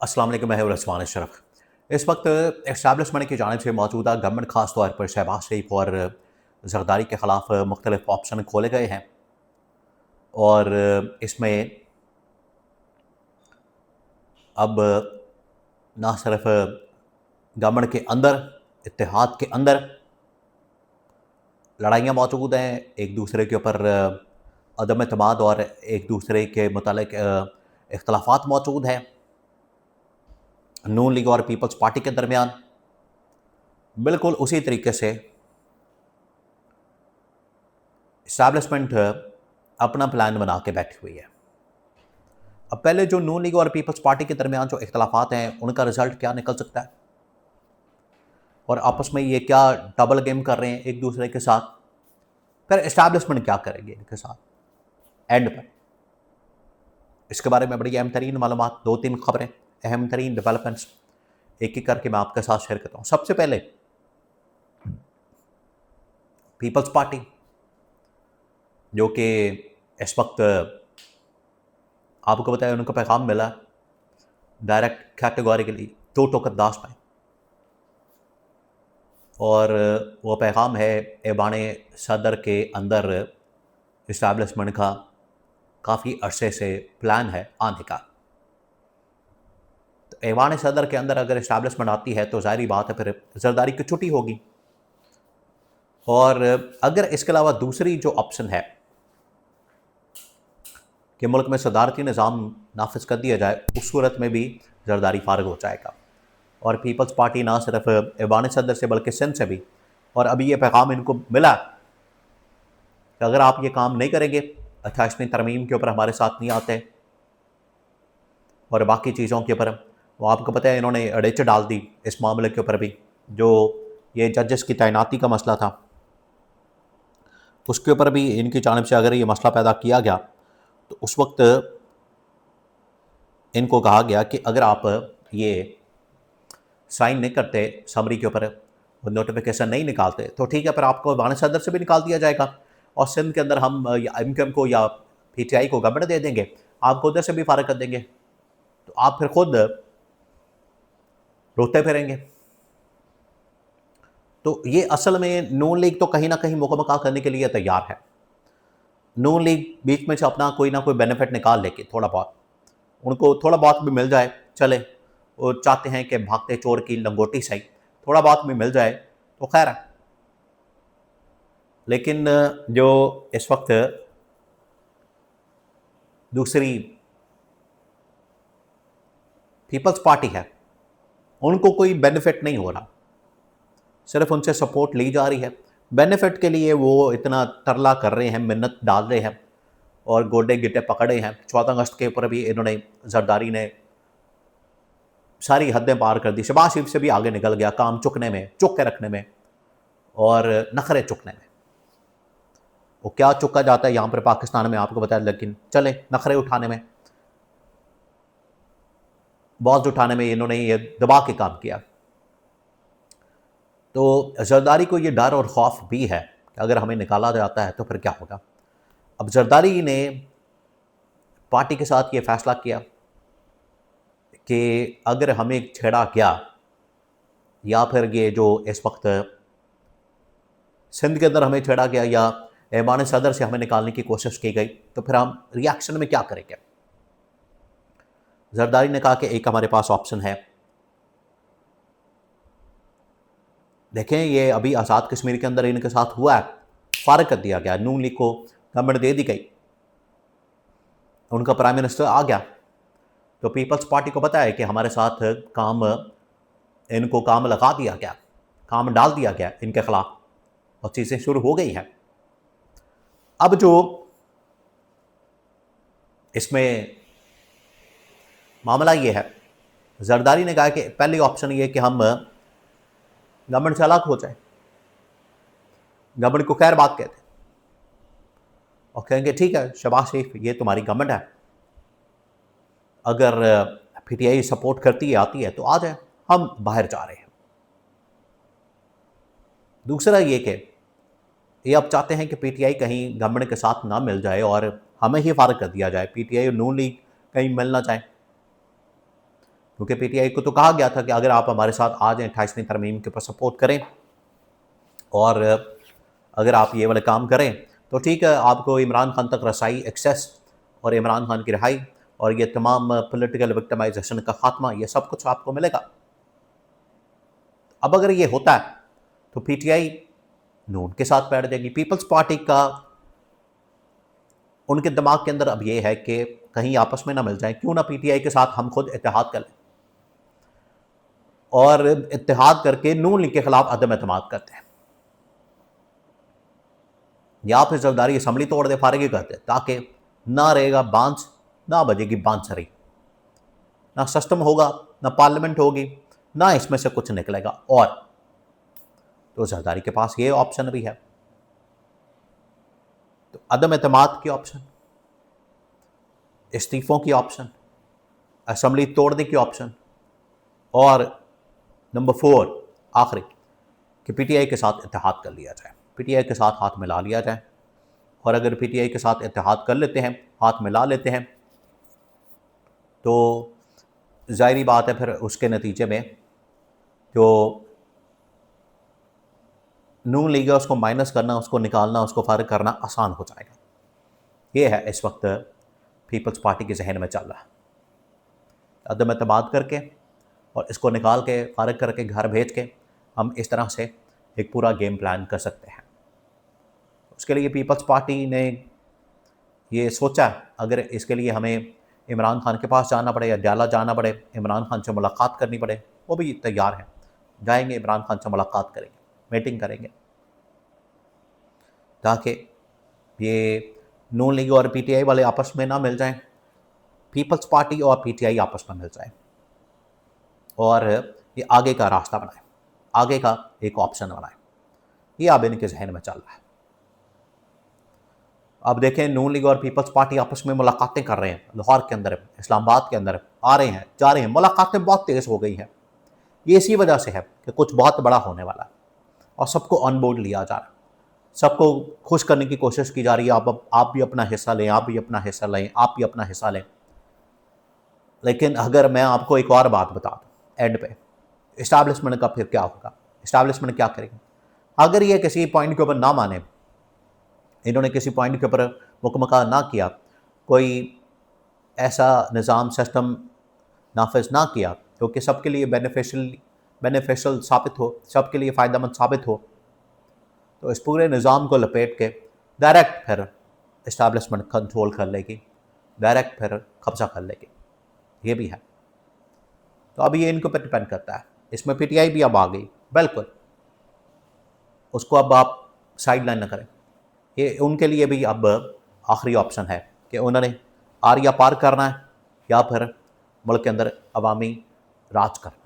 अस्सलाम वालेकुम, मैं हूं रसवान अशरफ। इस वक्त एस्टैब्लिशमेंट की जानिब से मौजूदा गवर्नमेंट खास तौर पर शहबाज शरीफ और जरदारी के ख़िलाफ़ मुख्तलिफ ऑप्शन खोले गए हैं और इसमें अब ना सिर्फ गवर्नमेंट के अंदर, इत्तेहाद के अंदर लड़ाइयाँ मौजूद हैं, एक दूसरे के ऊपर अदम एतमाद और एक दूसरे के मुतालिक इख्तलाफात मौजूद हैं नून लीग और पीपल्स पार्टी के दरमियान। बिल्कुल उसी तरीके से इस्टेब्लिशमेंट अपना प्लान बना के बैठी हुई है। अब पहले जो नून लीग और पीपल्स पार्टी के दरमियान जो इख्तलाफात हैं उनका रिजल्ट क्या निकल सकता है और आपस में ये क्या डबल गेम कर रहे हैं एक दूसरे के साथ, फिर इस्टेब्लिशमेंट क्या करेंगे इनके साथ एंड पर। इसके बारे में बड़ी अहम तरीन मालूमात, 2-3 खबरें, अहम तरीन डेवलपमेंट्स एक एक करके मैं आपके साथ शेयर करता हूँ। सबसे पहले पीपल्स पार्टी जो कि इस वक्त आपको बताया उनको पैगाम मिला डायरेक्ट कैटेगोरिकली 2 टोकन दास पाए और वो पैगाम है ऐवान सदर के अंदर इस्टेब्लिशमेंट का काफ़ी अरसे से प्लान है आने का। तो ऐवान सदर के अंदर अगर इस्टेब्लिशमेंट आती है तो ज़ाहिर बात है फिर जरदारी की छुट्टी होगी। और अगर इसके अलावा दूसरी जो ऑप्शन है कि मुल्क में सदारती निज़ाम नाफिज कर दिया जाए, उस सूरत में भी जरदारी फारग हो जाएगा और पीपल्स पार्टी ना सिर्फ ऐवान सदर से बल्कि सिंध से भी, और अभी ये पैगाम इनको मिला कि अगर आप ये काम नहीं करेंगे, 28वीं तरमीम के ऊपर हमारे साथ नहीं आते और बाकी चीज़ों के ऊपर, वो आपको पता है इन्होंने अड़ेच डाल दी इस मामले के ऊपर भी, जो ये जजेस की तैनाती का मसला था उसके ऊपर भी इनकी जानिब से अगर ये मसला पैदा किया गया तो उस वक्त इनको कहा गया कि अगर आप ये साइन नहीं करते समरी के ऊपर, नोटिफिकेशन नहीं निकालते तो ठीक है, पर आपको ऐवान सदर से भी निकाल दिया जाएगा और सिंध के अंदर हम या MQM को या PTI को गवर्नमेंट दे देंगे, आपको उधर से भी फारग कर देंगे, तो आप फिर खुद रोते फिरेंगे। तो ये असल में नून लीग तो कहीं ना कहीं मुकम्मल करने के लिए तैयार है। नून लीग बीच में से अपना कोई ना कोई बेनिफिट निकाल लेके थोड़ा बहुत, उनको थोड़ा बहुत भी मिल जाए चले, वो चाहते हैं कि भागते चोर की लंगोटी सही, थोड़ा बहुत भी मिल जाए तो खैर है। लेकिन जो इस वक्त दूसरी पीपल्स पार्टी है उनको कोई बेनिफिट नहीं हो रहा, सिर्फ उनसे सपोर्ट ली जा रही है। बेनिफिट के लिए वो इतना तरला कर रहे हैं, मिन्नत डाल रहे हैं और गोडे गिट्टे पकड़े हैं। 14 अगस्त के ऊपर भी इन्होंने, जरदारी ने सारी हदें पार कर दी, शहबाज शरीफ से भी आगे निकल गया काम चुकने में, चुक के रखने में और नखरे चुकने में। वो क्या चुका जाता है यहाँ पर पाकिस्तान में आपको बताया, लेकिन चले नखरे उठाने में, बॉज उठाने में इन्होंने ये दबा के काम किया। तो जरदारी को ये डर और खौफ भी है कि अगर हमें निकाला जाता है तो फिर क्या होगा। अब जरदारी ने पार्टी के साथ ये फैसला किया कि अगर हमें छेड़ा गया या फिर ये जो इस वक्त सिंध के अंदर हमें छेड़ा गया या ऐवान सदर से हमें निकालने की कोशिश की गई तो फिर हम रिएक्शन में क्या करेंगे। जरदारी ने कहा कि एक हमारे पास ऑप्शन है, देखें ये अभी आज़ाद कश्मीर के अंदर इनके साथ हुआ है, फारग कर दिया गया, नून लीग को गवर्नमेंट दे दी गई, उनका प्राइम मिनिस्टर आ गया, तो पीपल्स पार्टी को पता है कि हमारे साथ काम, इनको काम लगा दिया गया, काम डाल दिया गया इनके खिलाफ और चीज़ें शुरू हो गई हैं। अब जो इसमें मामला ये है, जरदारी ने कहा कि पहली ऑप्शन ये कि हम गवर्नमेंट से अलग हो जाए, गवर्नमेंट को खैर बात कहते हैं और कहेंगे ठीक है शहबाज शरीफ ये तुम्हारी गवर्नमेंट है, अगर PTI सपोर्ट करती है आती है तो आ जाए, हम बाहर जा रहे हैं। दूसरा ये कि ये अब चाहते हैं कि PTI कहीं गवर्नमेंट के साथ ना मिल जाए और हमें ही फारग कर दिया जाए, PTI और नून लीग कहीं मिल ना जाए। क्योंकि पीटीआई को तो कहा गया था कि अगर आप हमारे साथ आ जाएं 28वीं तरमीम के ऊपर सपोर्ट करें और अगर आप ये वाले काम करें तो ठीक है, आपको इमरान खान तक रसाई, एक्सेस और इमरान खान की रिहाई और ये तमाम पॉलिटिकल विक्टिमाइजेशन का खात्मा, ये सब कुछ आपको मिलेगा। अब अगर ये होता है तो पीटीआई नून के साथ बैठ जाएगी। पीपल्स पार्टी का उनके दिमाग के अंदर अब ये है कि कहीं आपस में ना मिल जाए, क्यों ना पीटीआई के साथ हम खुद इत्तेहाद कर लें और इत्तेहाद करके नून लीग के खिलाफ अदम एतमाद करते हैं, या फिर जरदारी असम्बली तोड़ दे, फारगी करते, ताकि ना रहेगा बांस, ना बजेगी बांसुरी, ना सिस्टम होगा, ना पार्लियामेंट होगी, ना इसमें से कुछ निकलेगा। और तो जरदारी के पास ये ऑप्शन भी है, तो अदम एतमाद की ऑप्शन, इस्तीफों की ऑप्शन, असम्बली तोड़ने की ऑप्शन, और नंबर 4 आखिरी कि पीटीआई के साथ इत्तेहाद कर लिया जाए, पीटीआई के साथ हाथ मिला लिया जाए। और अगर पीटीआई के साथ इत्तेहाद कर लेते हैं, हाथ मिला लेते हैं, तो ज़ाहिरी बात है फिर उसके नतीजे में जो नून लीग है उसको माइनस करना, उसको निकालना, उसको फ़ारिग करना आसान हो जाएगा। ये है इस वक्त पीपल्स पार्टी के जहन में चल रहा है। अदम एतमाद करके और इसको निकाल के, फ़ारिग करके, घर भेज के हम इस तरह से एक पूरा गेम प्लान कर सकते हैं। उसके लिए पीपल्स पार्टी ने ये सोचा, अगर इसके लिए हमें इमरान खान के पास जाना पड़े या डाला जाना पड़े, इमरान खान से मुलाकात करनी पड़े, वो भी तैयार हैं। जाएंगे, इमरान खान से मुलाकात करेंगे, मीटिंग करेंगे, ताकि ये नून लीग और पीटीआई वाले आपस में ना मिल जाएं, पीपल्स पार्टी और पीटीआई आपस में मिल जाएं और ये आगे का रास्ता बनाएं, आगे का एक ऑप्शन बनाएं। ये अब इनके जहन में चल रहा है। अब देखें, नून लीग और पीपल्स पार्टी आपस में मुलाकातें कर रहे हैं, लाहौर के अंदर, इस्लामाबाद के अंदर आ रहे हैं, जा रहे हैं, मुलाकातें बहुत तेज़ हो गई हैं। ये इसी वजह से है कि कुछ बहुत बड़ा होने वाला है और सबको ऑन बोर्ड लिया जा रहा है, सबको खुश करने की कोशिश की जा रही है। आप भी अपना हिस्सा लें, आप भी अपना हिस्सा लें, आप भी अपना हिस्सा लें। लेकिन अगर मैं आपको एक और बात बता दूँ एंड पे, इस्टेब्लिशमेंट का फिर क्या होगा, इस्टेब्लिशमेंट क्या करेगी अगर ये किसी पॉइंट के ऊपर ना माने, इन्होंने किसी पॉइंट के ऊपर मुकम्मल ना किया, कोई ऐसा निज़ाम सिस्टम नाफिज ना किया जो कि सबके लिए बेनिफिशियल साबित हो, सबके लिए फ़ायदेमंद साबित हो, तो इस पूरे निज़ाम को लपेट के डायरेक्ट फिर इस्टेब्लिशमेंट कंट्रोल कर लेगी, डायरेक्ट फिर कब्ज़ा कर लेगी। ये भी है। तो अभी ये इनके ऊपर डिपेंड करता है। इसमें पीटीआई भी अब आ गई, बिल्कुल, उसको अब आप साइड लाइन ना करें। ये उनके लिए भी अब आखिरी ऑप्शन है कि उन्होंने आर या पार करना है या फिर मुल्क के अंदर अवामी राज करना है।